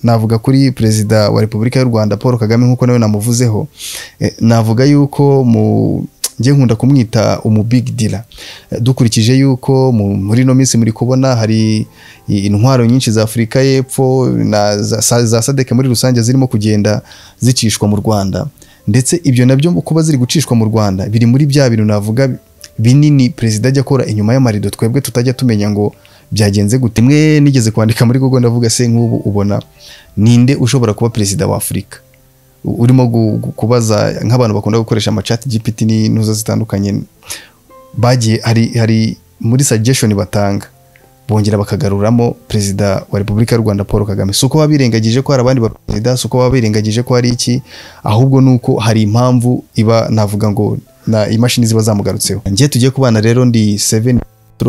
navuga kuri Perezida wa Repubulika y'u Rwanda Paul Kagame nkuko nawe namuvuzeho, navuga yuko ngiye nkunda kumwita big dealer, dukurikije yuko muri no minsi muri kubona hari intwaro nyinshi za Afrika y'Epfo na za SADC muri rusange zirimo kugenda zicishwa mu Rwanda, ndetse ibyo nabyo kuba ziri gucishwa mu Rwanda biri muri bya bintu navuga binini Perezida ajya akora inyuma y'amarido twebwe tutajya tumenya ngo byagenze gute. Mwe nigeze kwandika muri Google ndavuga se nk'ubu ubona ninde ushobora kuba Perezida wa Afrika, urimo kubaza nk'abantu bakunda gukoresha chat GPT n'intuza zitandukanye, bagiye hari muri suggestion batanga bongera bakagaruramo Perezida wa Repubulika y'u Rwanda Paul Kagame. Suko babirengagije ko hari abandi ba Perezida, suko babirengagije ko hari iki, ahubwo nuko hari impamvu iba navuga ngo na imashini ziba zamugarutseho. Ngiye tugiye kubana rero ndi 7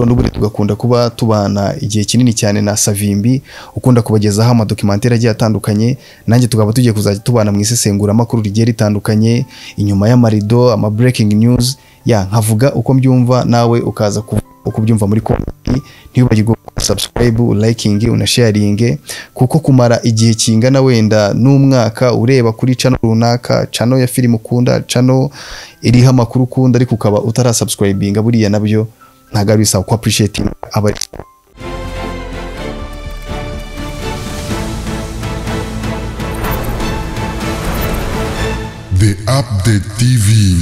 n'ubundi tugakunda kuba tubana igihe kinini cyane na Savimbi ukunda kubagezaho amadocumentary agiye atandukanye, nanjye tugaba tugiye kuzajya tubana mu isesengura makuru rigiye ritandukanye, inyuma y'amarido, ama breaking news, nkavuga uko mbyumva nawe ukaza uko byumva muri comment. Ntibagirwe subscribe, liking, unasharing, kuko kumara igihe kingana wenda n'umwaka ureba kuri channel runaka, channel ya film ukunda, channel iriho amakuru ukunda, ariko ukaba utarasubscribinga, buriya nabyo ntago ari bisaba ko appreciate aba. The Update TV.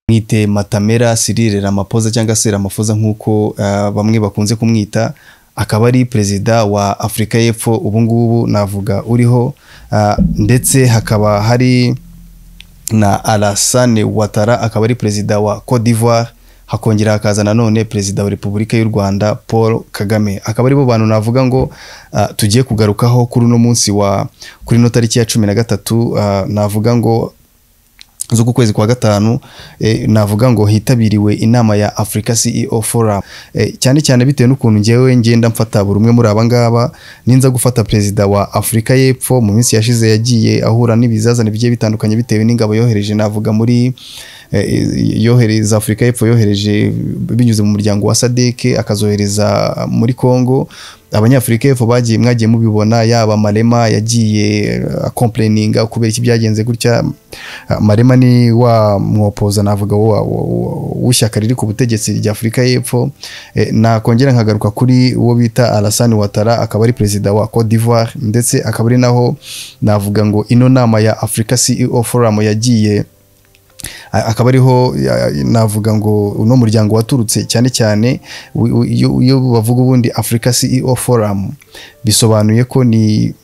Mwite Matamela Cyril Ramaphosa cyangwa se Ramaphosa nkuko bamwe bakunze kumwita, akaba ari Perezida wa Afrika y'Epfo ubu ngubu navuga uriho, ndetse hakaba hari na Alassane Ouattara akaba ari Perezida wa Côte d'Ivoire, hakongera hakaza nanone Perezida wa Repubulika y'u Rwanda Paul Kagame. Akaba ari bo bantu navuga ngo tugiye kugarukaho kuri no munsi wa kuri no tariki ya 13 navuga ngo zo kwezi kwa gatanu, navuga ngo hitabiriwe inama ya Africa CEO Forum, cyane cyane bitewe n'ukuntu ngewe ngenda mfata buri umwe muri abangaba. Ninza gufata Perezida wa Afrika y'Epfo mu minsi yashize yagiye ahura n'ibizazane bigiye bitandukanye bitewe n'ingabo yohereje, navuga muri yohereza Afrika y'Epfo yohereje binyuze mu muryango wa SADC, akazohereza muri Congo. Abanyafrika y'Epfo mwagiye mubibona, yaba Malema yagiye complaininga kubera iki byagenze gutya. Malema ni wa mwopoza navuga w'ishyaka riri ku butegetsi rya Afrika y'Epfo. Nakongera nkagaruka kuri uwo bita Alassane Ouattara, akaba ari Perezida wa Côte d'Ivoire, ndetse akaba ari naho navuga ngo ino nama ya Africa CEO Forum yagiye, akaba ariho navuga ngo uno muryango waturutse cyane cyane. Iyo bavuga ubundi Africa CEO Forum bisobanuye ko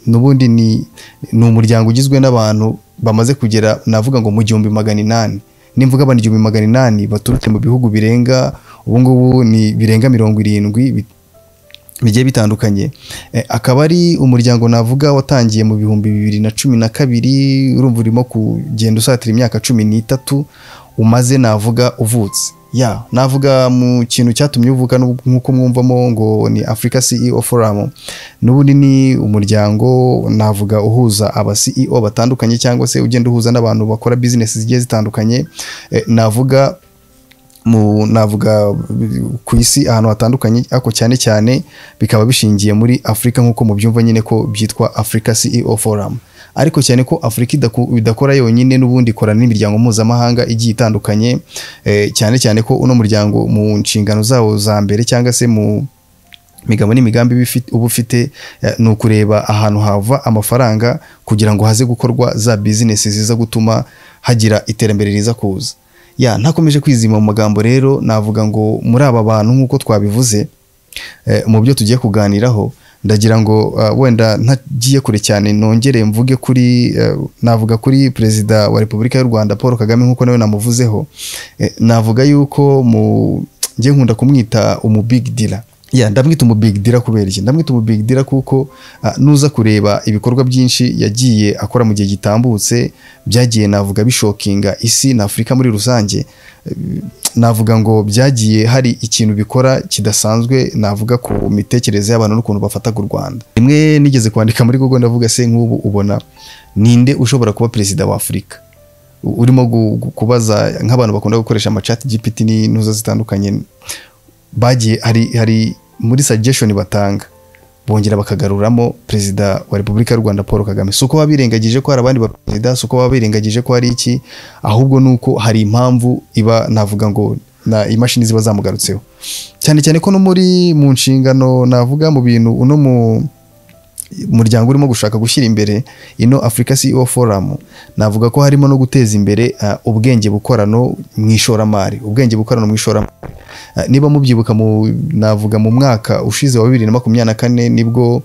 nubundi ni umuryango ugizwe n'abantu bamaze kugera navuga ngo mu 1800. Nimvuga abantu 1800 baturutse mu bihugu birenga ubu ngubu ni birenga 70 bigiye bitandukanye. Akaba ari umuryango navuga watangiye mu 2012, urumva urimo kugenda usatira imyaka 13 umaze navuga uvutse. Navuga mu kintu cyatumye uvuka nkuko mwumvamo ngo ni Africa CEO Forum, n'ubundi ni umuryango navuga uhuza aba CEO batandukanye, cyangwa se ugenda uhuza n'abantu bakora business zigiye zitandukanye, navuga ku isi ahantu hatandukanye, ako cyane cyane bikaba bishingiye muri Afrika nkuko mubyumva nyine ko byitwa Africa CEO Forum. Ariko cyane ko Afrika idakora yonyine, n'ubundi ikora n'imiryango mpuzamahanga igiye itandukanye, cyane cyane ko uno muryango mu nshingano zawo za mbere cyangwa se mu migabo n'imigambi uba ufite ni ukureba ahantu hava amafaranga kugira ngo haze gukorwa za business ziza gutuma hagira iterambere riza kuza. Ntakomeje kwizima mu magambo rero, navuga ngo muri aba bantu nkuko twabivuze mu byo tugiye kuganiraho, ndagira ngo wenda ntagiye kure cyane nongere mvuge kuri navuga kuri Perezida wa Repubulika y'u Rwanda Paul Kagame nkuko nawe namuvuzeho. Navuga yuko ngiye nkunda kumwita big dealer. Ndamwita big dealer kubera iki? Ndamwita big dealer kuko nuza kureba ibikorwa byinshi yagiye akora mu gihe gitambutse, byagiye navuga bishokinga isi na Afrika muri rusange. Navuga ngo byagiye hari ikintu bikora kidasanzwe, navuga ku mitekerereze y'abantu n'ukuntu bafata ku Rwanda. Rimwe nigeze kwandika muri Google ndavuga se nk'ubu ubona ninde ushobora kuba Perezida wa Afrika, urimo kubaza nk'abantu bakunda gukoresha chat GPT n'intuza zitandukanye, bagiye hari muri suggestion batanga bongera bakagaruramo perezida wa Repubulika y'u Rwanda Paul Kagame. Suko babirengagije ko hari abandi baperezida, suko babirengagije ko hari iki, ahubwo nuko hari impamvu iba navuga ngo na imashini ziba zamugarutseho. Cyane cyane ko no muri mu nshingano navuga mu bintu uno mu muryango urimo gushaka gushyira imbere ino Africa CEO Forum, navuga ko harimo no guteza imbere ubwenge bukorano mu ishoramari, ubwenge bukorano mu ishoramari. Niba mubyibuka navuga mu mwaka ushize wa 2024 nibwo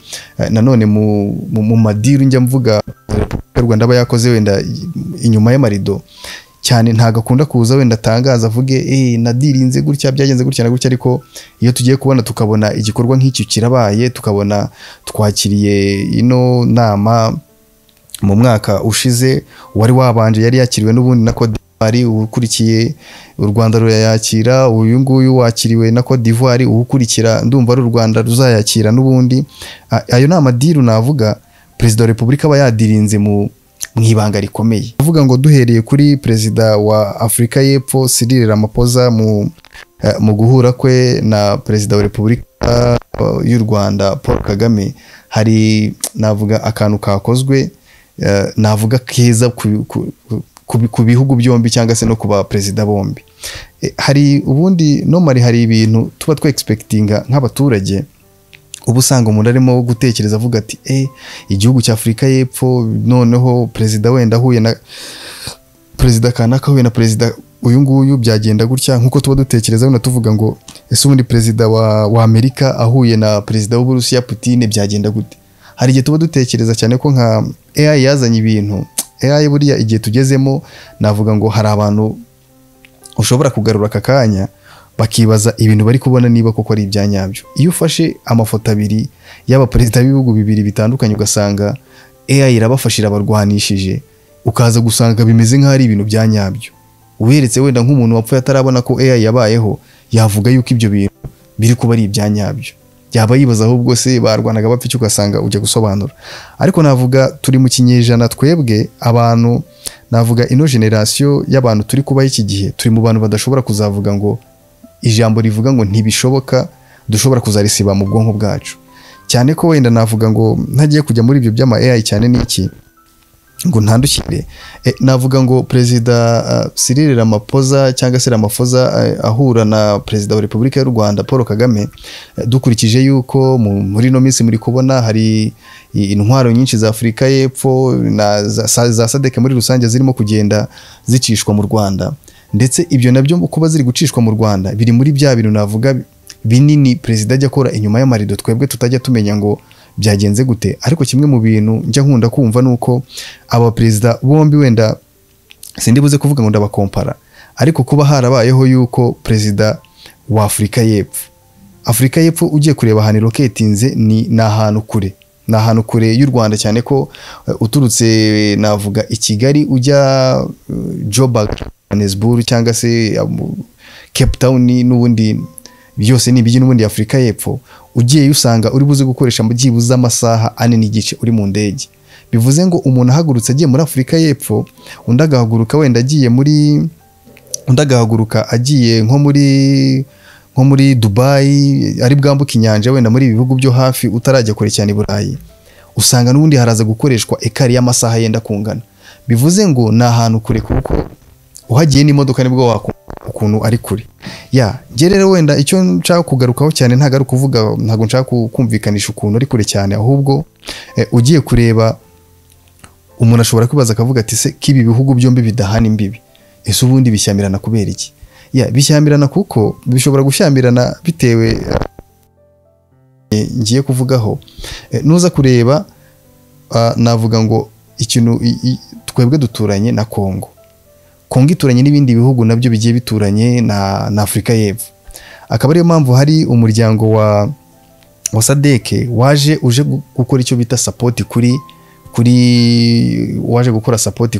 nanone mu madiru njya mvuga Repubulika y'u Rwanda bayakoze wenda inyuma y'amarido cyane, ntagakunda kuza wenda tangaza avuge nadirinze gutya byagenze gutya na gutya, ariko iyo tugiye kubona tukabona igikorwa nk'iki kirabaye, tukabona twakiriye ino nama mu mwaka ushize wari wabanje yari yakiriwe n'ubundi na Cote d'Ivoire, ukurikiye u Rwanda ruyakira, uyu nguyu wakiriwe na Cote d'Ivoire, ukurikira ndumva ari u Rwanda ruzayakira n'ubundi. Ayo nama diru navuga Perezida wa Repubulika aba yadirinze mu ibanga rikomeye. Avuga ngo duhereye kuri Perezida wa Afrika y'Epfo Cyril Ramaphosa mu guhura kwe na Perezida wa Repubulika y'u Rwanda Paul Kagame, hari navuga akantu kakozwe navuga keza ku bihugu byombi cyangwa se no kuba perezida bombi. Hari ubundi normally hari ibintu tuba twa expectinga nk'abaturage, ubu usanga umuntu arimo gutekereza avuga ati igihugu cya Afrika y'Epfo noneho perezida wenda huye na perezida kanaka, huye na perezida uyu nguyu byagenda gutya, nkuko tuba dutekereza wenda tuvuga ngo ese ubundi perezida wa Amerika ahuye na perezida w'Uburusiya Putin byagenda gute. Hari igihe tuba dutekereza cyane ko nka AI yazanye ibintu, AI buriya igihe tugezemo navuga ngo hari abantu ushobora kugarura akakanya bakibaza ibintu bari kubona niba koko ari ibyanyabyo. Iyo ufashe amafoto abiri y'aba perezida b'ibihugu bibiri bitandukanye ugasanga AI irabafashira barwanishije, ukaza gusanga bimeze nk'ari ibintu byanyabyo, uheretse wenda nk'umuntu wapfuye atarabona ko AI yabayeho yavuga yuko ibyo bintu biri kuba ari ibyanyabyo, yaba yibaza ahubwo se barwanaga bapfa icyo, ugasanga ujya gusobanura. Ariko navuga turi mu kinyejana twebwe abantu, navuga ino generation y'abantu turi kubaho iki gihe, turi mu bantu badashobora kuzavuga ngo ijambo rivuga ngo ntibishoboka dushobora kuzarisiba mu bwonko bwacu. Cyane ko wenda navuga ngo ntagiye kujya muri ibyo by'ama AI cyane n'iki ngo ntandukire, navuga ngo Perezida Cyril Ramaphosa cyangwa se Ramaphosa ahura na Perezida wa Repubulika y'u Rwanda Paul Kagame, dukurikije yuko muri no minsi muri kubona hari intwaro nyinshi za Afrika y'Epfo na za SADC muri rusange zirimo kugenda zicishwa mu Rwanda, ndetse ibyo nabyo kuba ziri gucishwa mu Rwanda biri muri bya bintu navuga binini perezida ajya akora inyuma y'amarido twebwe tutajya tumenya ngo byagenze gute. Ariko kimwe mu bintu njya nkunda kumva nuko aba perezida bombi wenda sindibuze kuvuga ngo ndabakompara, ariko kuba harabayeho yuko perezida wa Afrika y'Epfo ugiye kureba ahantu roketinze ni ahantu kure, ni ahantu kure y'u Rwanda, cyane ko uturutse navuga i Kigali ujya Joburg, Johannesburg cyangwa se Cape Town n'ubundi byose ni ibijye n'ubundi Afrika y'Epfo, ugiye usanga uri buze gukoresha byibuze amasaha 4 n'igice uri mu ndege. Bivuze ngo umuntu ahagurutse agiye muri Afrika y'Epfo, undi agahaguruka wenda agiye muri nko muri Dubai, ari bwambuka inyanja wenda muri ibihugu byo hafi utarajya kure cyane i Burayi, usanga n'ubundi haraza gukoreshwa ekari y'amasaha yenda kungana. Bivuze ngo ni ahantu kure, kuko uhagiye n'imodoka nibwo ukuntu ari kure. Rero wenda icyo nshaka kugarukaho cyane ntago ari kuvuga, ntago nshaka kumvikanisha ukuntu ari kure cyane, ahubwo ugiye kureba umuntu ashobora kwibaza akavuga ati se kibi bihugu byombi bidahana imbibi, ese ubundi bishyamirana kubera iki? Bishyamirana kuko bishobora gushyamirana bitewe ngiye kuvugaho. Nuza kureba navuga ngo ikintu twebwe duturanye na Kongo ituranye n'ibindi bihugu nabyo bigiye bituranye na Afrika y'Epfo. Akaba ariyo mpamvu hari umuryango wa SADC uje gukora icyo bita support waje gukora support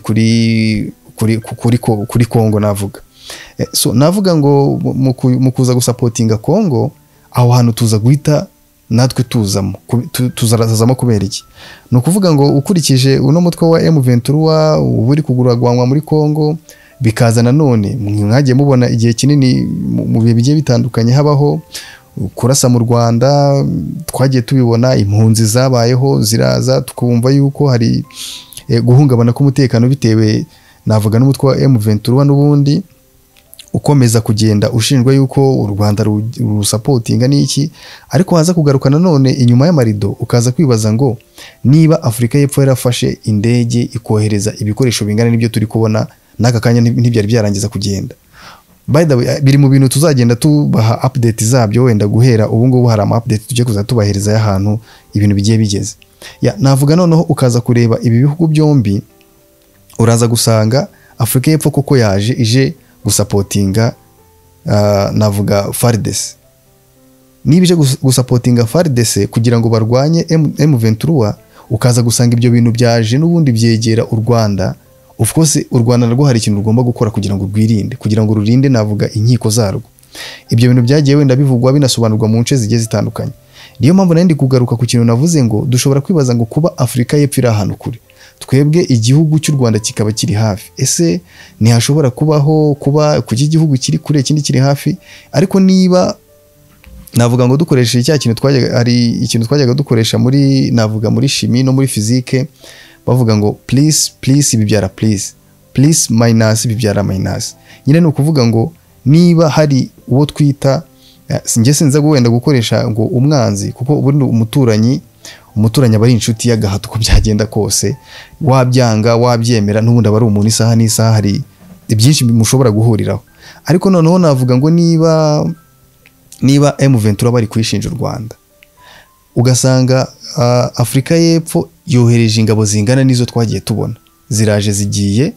kuri Kongo navuga. So navuga ngo mu kuza gusapotinga Kongo, aho hantu tuza guhita natwe tuzazamo kubera iki? No kuvuga ngo ukurikije uno mutwe wa M23 uburi kuguragwanwa muri Kongo, bikaza nanone mwagiye mubona igihe kinini mu bihe bigiye bitandukanye habaho kurasa mu Rwanda twagiye tubibona, impunzi zabayeho ziraza tukumva yuko hari guhungabana k'umutekano bitewe navuga n'umutwe wa M23 n'ubundi ukomeza kugenda ushinjwa yuko u Rwanda rusapotinga n'iki, ariko haza kugaruka nanone inyuma y'amarido ukaza kwibaza ngo niba Afurika y'Epfo yarafashe indege ikohereza ibikoresho bingana n'ibyo turi kubona n'aka kanya ntibyari byarangiza kugenda. By the way, biri mu bintu tuzagenda tubaha update zabyo, wenda guhera ubu ngubu hari ama update tujye kuza tubahereza y'ahantu ibintu bigiye bigeze. Navuga noneho ukaza kureba ibi bihugu byombi, uraza gusanga Afurika y'Epfo koko yaje ije gusapotinga navuga FARDC. Niba ije gusapotinga FARDC kugira ngo barwanye M23, ukaza gusanga ibyo bintu byaje n'ubundi byegera u Rwanda. Of course u Rwanda narwo hari ikintu rugomba gukora kugira ngo rwirinde, kugira ngo rurinde navuga inkiko zarwo. Ibyo bintu byagiye wenda bivugwa binasobanurwa mu nce zigiye zitandukanye. Niyo mpamvu nandi kugaruka ku kintu navuze ngo dushobora kwibaza ngo kuba Afurika y'Epfo iri ahantu kure, twebwe igihugu cy'u Rwanda kikaba kiri hafi, ese ntihashobora kubaho kuba ku gihugu kiri kure ikindi kiri hafi? Ariko niba navuga ngo dukoresha cya kintu twajyaga dukoresha muri navuga muri chimie no muri physique, bavuga ngo please bibyara please minus bibyara minus. Nyine ni ukuvuga ngo niba hari uwo twita sinjye sinza wenda gukoresha ngo umwanzi, kuko ubundi umuturanyi aba ari inshuti y'agahato ko byagenda kose, wabyanga wabyemera n'ubundi aba ari umuntu isaha n'isaha, hari byinshi mushobora guhuriraho. Ariko noneho navuga ngo niba M23 bari kwishinja u Rwanda, ugasanga Afurika y'Epfo yohereje ingabo zingana n'izo twagiye tubona, ziraje zigiye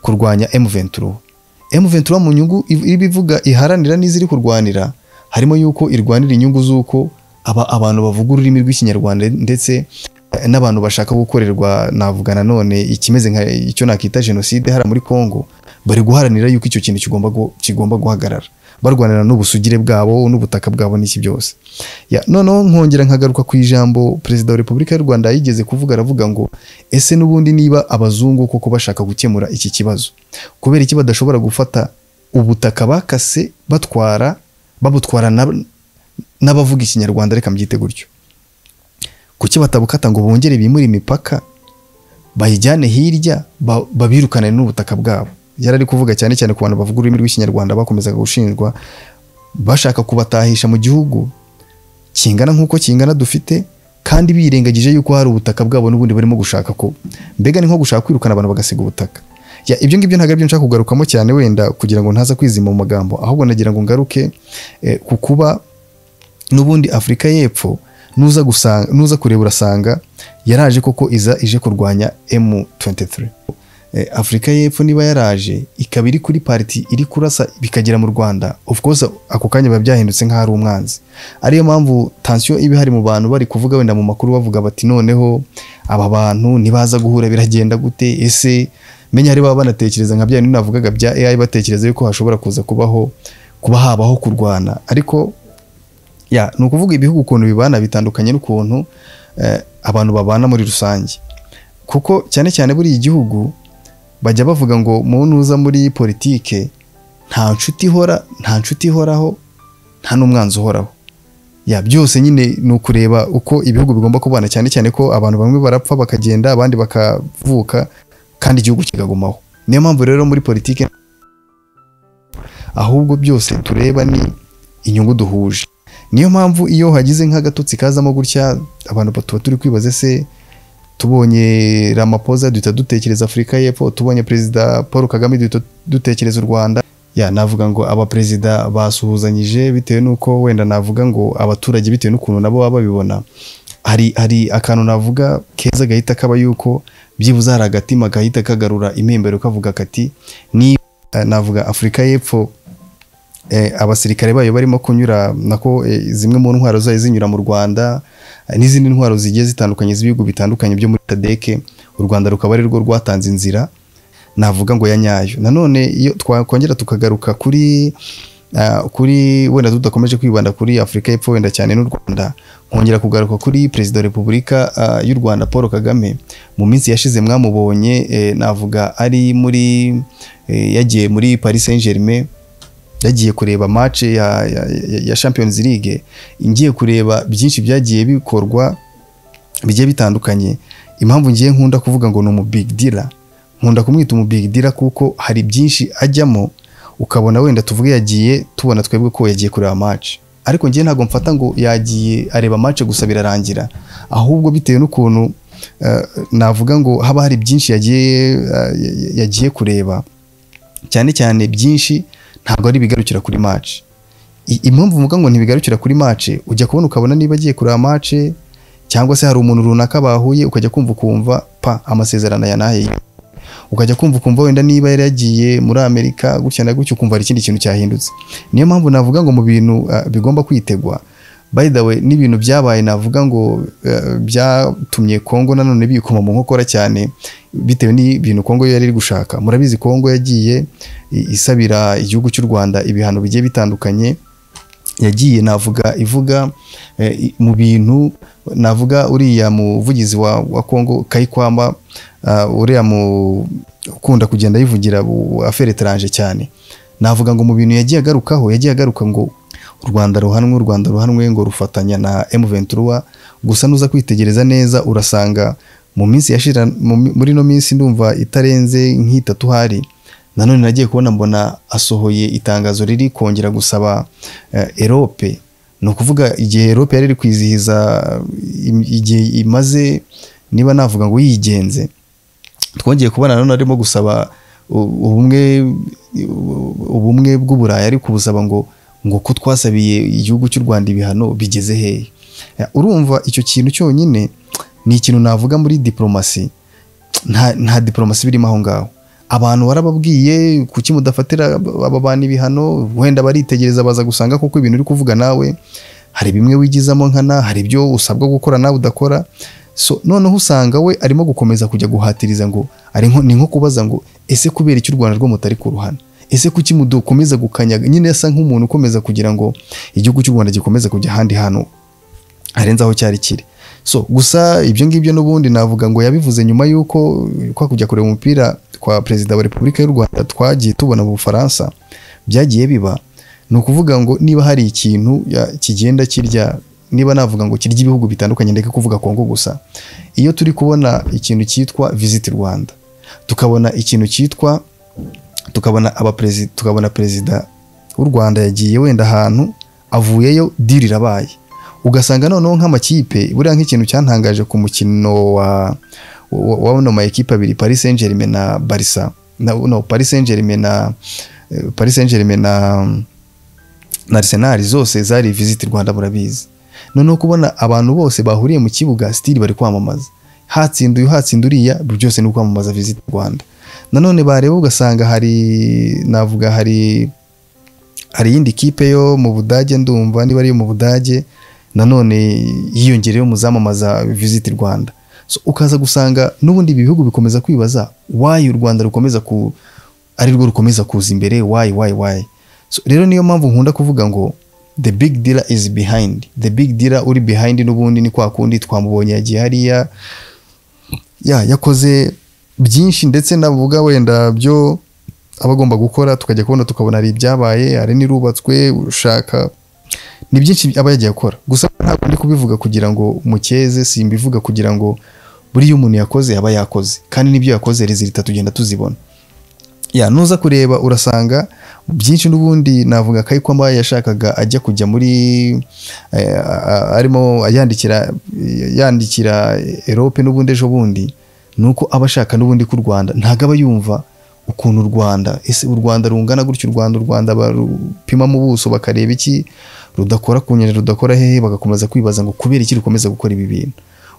kurwanya M23 mu nyungu ibivuga iharanira n'iziri kurwanira, harimo yuko irwanira inyungu z'uko abantu bavuga ururimi rw'ikinyarwanda ndetse n'abantu bashaka gukorerwa navuga nanone ikimeze nka icyo nakita genocide hara muri Kongo, bari guharanira yuko icyo kintu kigomba guhagarara, barwanira n'ubusugire bwabo n'ubutaka bwabo n'iki byose. Noneho nkongera nkagaruka ku ijambo Perezida wa Repubulika y'u Rwanda yigeze kuvuga, aravuga ngo ese n'ubundi niba abazungu koko bashaka gukemura iki kibazo, kubera iki badashobora gufata ubutaka bakase babutwara n'abavuga ikinyarwanda, reka mbyite gutyo, kuki batabukata ngo bongere bimure imipaka bayijyane hirya babirukane n'ubutaka bwabo? Yarari kuvuga cyane cyane ku bantu bavuga ururimi rw'ikinyarwanda bakomezaga gushinjwa bashaka kubatahisha mu gihugu kingana nk'uko kingana dufite, kandi birengagije yuko hari ubutaka bwabo n'ubundi barimo gushaka ko mbega ni nko gushaka kwirukana abantu bagasiga ubutaka. Ibyo ngibyo ntago aribyo nshaka kugarukamo cyane wenda kugira ngo ntaza kwizima mu magambo, ahubwo nagira ngo ngaruke ku kuba n'ubundi Afurika y'Epfo nuza kureba urasanga yaraje koko ije kurwanya M23. Afurika y'Epfo niba yaraje ikaba iri kuri party iri kurasa bikagera mu Rwanda, of course ako kanya babyahindutse nka hari umwanzi. Ariyo mpamvu tension ibi hari mu bantu bari kuvuga wenda mu makuru bavuga bati noneho aba bantu nibaza guhura biragenda gute? Ese menya hari baba banatekereza nka bya bintu navugaga bya AI, batekereza yuko hashobora kuza kuba habaho kurwana. Ariko ni ukuvuga ibihugu ukuntu bibana bitandukanye n'ukuntu abantu babana muri rusange, kuko cyane cyane buri igihugu bajya bavuga ngo muntu uza muri politike nta nshuti ihoraho nta n'umwanzi uhoraho. Byose nyine ni ukureba uko ibihugu bigomba kubana, cyane cyane ko abantu bamwe barapfa bakagenda abandi bakavuka kandi igihugu kigagumaho. Niyo mpamvu rero muri politike ahubwo byose tureba ni inyungu duhuje. Niyo mpamvu iyo hagize nk'agatotsi kazamo gutya abantu batuba turi kwibaza, se tubonye Ramaphosa duhita dutekereza Afurika y'Epfo, tubonye Perezida Paul Kagame duhita dutekereza u Rwanda. Navuga ngo aba perezida basuhuzanyije bitewe nuko wenda navuga ngo abaturage bitewe n'ukuntu nabo baba babibona, hari akantu navuga keza gahita kaba yuko byibuze hari agatima gahita kagarura impembero kavuga kati ni navuga Afurika y'Epfo abasirikare bayo barimo kunyura nako zimwe mu ntwaro zayo zinyura mu Rwanda n'izindi ntwaro zigiye zitandukanye z'ibihugu bitandukanye byo muri Tadeke, u Rwanda rukaba ari rwo rwatanze inzira navuga ngo ya nyayo. Nanone iyo twakongera tukagaruka kuri wenda tudakomeje kwibanda kuri Afurika y'Epfo wenda cyane n'u Rwanda, nkongera kugaruka kuri Perezida wa Repubulika y'u Rwanda Paul Kagame. Mu minsi yashize mwamubonye navuga ari muri yagiye muri Paris Saint-Germain yagiye kureba match ya Champions League, ngiye kureba byinshi byagiye bikorwa bigiye bitandukanye. Impamvu ngiye nkunda kuvuga ngo no mu big dealer, nkunda kumwita mu big dealer kuko hari byinshi ajyamo ukabona wenda tuvuge yagiye tubona twebwe ko yagiye kureba match, ariko ngiye ntago mfata ngo yagiye areba match gusa birarangira, ahubwo bitewe n'ukuntu navuga ngo haba hari byinshi yagiye kureba, cyane cyane byinshi ntabwo ari bigarukira kuri match. Impamvu mvuga ngo ntibigarukira kuri match, ujya kubona ukabona niba agiye kureba match cyangwa se hari umuntu runaka bahuye ukajya kumva amasezerano yanahe, ukajya kumva wenda niba yari yagiye muri Amerika gutya na gutyo ukumva ari ikindi kintu cyahindutse. Niyo mpamvu navuga ngo mu bintu bigomba kwitegwa, by the way n'ibintu byabaye navuga ngo byatumye Kongo nanone bikoma mu nkokora cyane bitewe n'ibintu Kongo yari iri gushaka. Murabizi Kongo yagiye isabira igihugu cy'u Rwanda ibihano bigiye bitandukanye, yagiye navuga ivuga mu bintu navuga uriya muvugizi wa Kongo Kayikwamba, uriya mu ukunda kugenda yivugira affaire étrangère cyane, navuga ngo mu bintu yagiye agaruka ngo u Rwanda ruhanwe ngo rufatanya na M23. Gusa nuza kwitegereza neza urasanga mu minsi yashira muri no minsi ndumva itarenze nk'itatu hari nanone nagiye kubona mbona asohoye itangazo riri kongera gusaba Europe, no kuvuga igihe Europe yari kwizihiza igihe imaze niba navuga ngo yigenze, twongeye kubona nanone arimo gusaba ubumwe bw'Uburayi ari kubusaba ngo ko twasabiye igihugu cy'u Rwanda ibihano bigeze hehe. Urumva icyo kintu cyonyine ni ikintu navuga muri diplomasi nta diplomasi birimo aho ngaho. Abantu barababwiye kuki mudafatira ababana ibihano, wenda baritegereza baza gusanga koko ibintu uri kuvuga nawe hari bimwe wigizamo nkana, hari ibyo usabwa gukora nawe udakora. So noneho usanga we arimo gukomeza kujya guhatiriza ngo ni nko kubaza ngo ese kubera icyo u Rwanda rwo mutari ku ruhana, ese kuki mudukomeza gukanyaga, nyine yasa nk'umuntu ukomeza kugira ngo igihugu cy'u Rwanda gikomeza kujya handi hantu arenza aho cyari kiri. So gusa ibyo ngibyo n'ubundi navuga ngo yabivuze nyuma yuko kwa kujya kureba umupira kwa Perezida wa Repubulika y'u Rwanda twagiye tubona mu Bufaransa byagiye biba. Ni ukuvuga ngo niba hari ikintu kigenda kirya, niba navuga ngo kirya ibihugu bitandukanye, ndeke kuvuga Kongo gusa, iyo turi kubona ikintu cyitwa Visit Rwanda, tukabona ikintu cyitwa tukabona Perezida w'u Rwanda yagiye wenda ahantu avuyeyo deal irabaye, ugasanga noneho nk'amakipe buriya nk'ikintu cyantangaje ku mukino wa no ma equipe abiri Paris Saint-Germain na Barca, Paris Saint-Germain na Arsenal zose zari Visit Rwanda murabizi. Noneho kubona abantu bose bahuriye mu kibuga still bari kwamamaza, hatsinduriya byose ni kwamamaza Visit Rwanda. Nanone bareba ugasanga hari indi kipe yo mu Budage, ndumva niba ari mu Budage nanone yiyongereyo muzamamaza Visit Rwanda. So ukaza gusanga n'ubundi ibihugu bikomeza kwibaza why u Rwanda rukomeza ari rwo rukomeza kuza imbere, why. So rero niyo mpamvu nkunda kuvuga ngo the big dealer is behind, the big dealer uri behind n'ubundi ni kwa kundi twamubonye yagiye hariya yakoze byinshi, ndetse navuga wenda byo abagomba gukora tukajya kubona tukabona ari ibyabaye, ari nirubatswe ushaka ni byinshi aba yagiye akora. Gusa ntabwo ndi kubivuga kugira ngo mukeze, simbivuga kugira ngo buri umuntu yakoze aba yakoze, kandi nibyo yakoze resultat tugenda tuzibona. Nuza kureba urasanga byinshi n'ubundi navuga Kayikwamba yashakaga ajya kujya muri arimo yandikira Europe n'ubundi ejo bundi, nuko abashaka n'ubundi ku Rwanda ntago aba yumva ukuntu u Rwanda, ese u Rwanda rungana gutyo, u Rwanda barupima mu buso bakareba iki rudakora kunyera, rudakora hehe, bagakomeza kwibaza ngo kubera iki rukomeza gukora ibi bintu.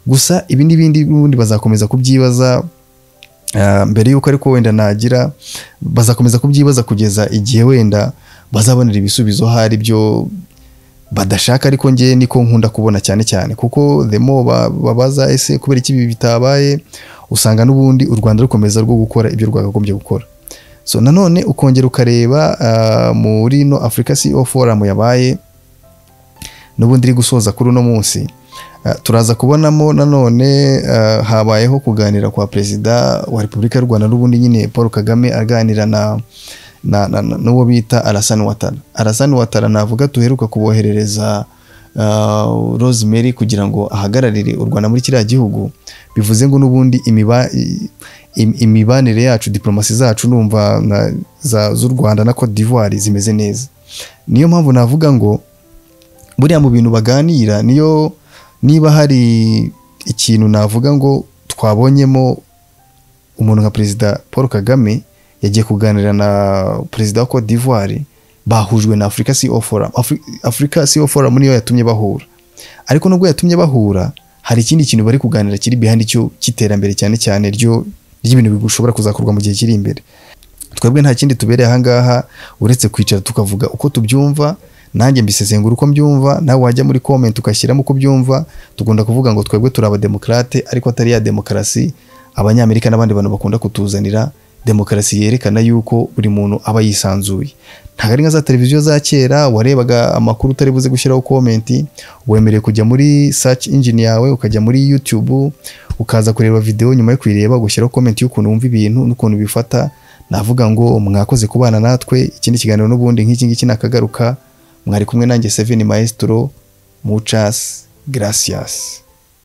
Gusa ibi n'ibindi n'ubundi bazakomeza kubyibaza mbere yuko ariko wenda nagira bazakomeza kubyibaza kugeza igihe wenda bazabonera ibisubizo hari byo badashaka. Ariko ngiye niko nkunda kubona cyane kuko the more babaza ese kubera iki ibi bitabaye, usanga n'ubundi u Rwanda rukomeza rwo gukora ibyo rwagagombye gukora. So nanone ukongera ukareba muri no Africa CEO Forum yabaye n'ubundi iri gusoza kuri uno munsi, turaza kubonamo nanone habayeho kuganira kwa Perezida wa Repubulika y'u Rwanda n'ubundi nyine Paul Kagame aganira na n'uwo bita Alassane Ouattara navuga tuheruka kuboherereza Rosemary kugira ngo ahagararire u Rwanda muri kiriya gihugu, bivuze ngo n'ubundi imibanire yacu, diplomasi zacu numva z'u Rwanda na Cote d'Ivoire zimeze neza. Niyo mpamvu navuga ngo buriya mu bintu baganira, niba hari ikintu navuga ngo twabonyemo umuntu nka Perezida Paul Kagame yagiye kuganira na Perezida wa Cote d'Ivoire, bahujwe na Africa CEO Forum. Africa CEO Forum niyo yatumye bahura, ariko nubwo yatumye bahura hari ikindi kintu bari kuganira kiri behind icyo kiterambere cyane cyane ry'ibintu bigushobora kuzakorwa mu gihe kiri imbere. Twebwe nta kindi tubereye aha ngaha uretse kwicara tukavuga uko tubyumva, nanjye mbisesengura uko mbyumva, nawe wajya muri comment ukashyiramo uko byumva. Tugunda kuvuga ngo twebwe turi abademokrate, ariko atari ya demokarasi abanyamerika n'abandi bantu bakunda kutuzanira, demokarasi yerekana yuko buri muntu aba yisanzuye. Ntabwo ari nka za televiziyo za kera warebaga amakuru utari buze gushyiraho comment, wemerewe kujya muri search engine yawe ukajya muri YouTube ukaza kureba video, nyuma yo kuyireba gushyiraho comment y'ukuntu wumva ibintu n'ukuntu bifata. Navuga ngo mwakoze kubana natwe, ikindi kiganiro n'ubundi nk'iki ngiki nakagaruka. Mwari kumwe nanjye Seven Maestro. Muchas gracias.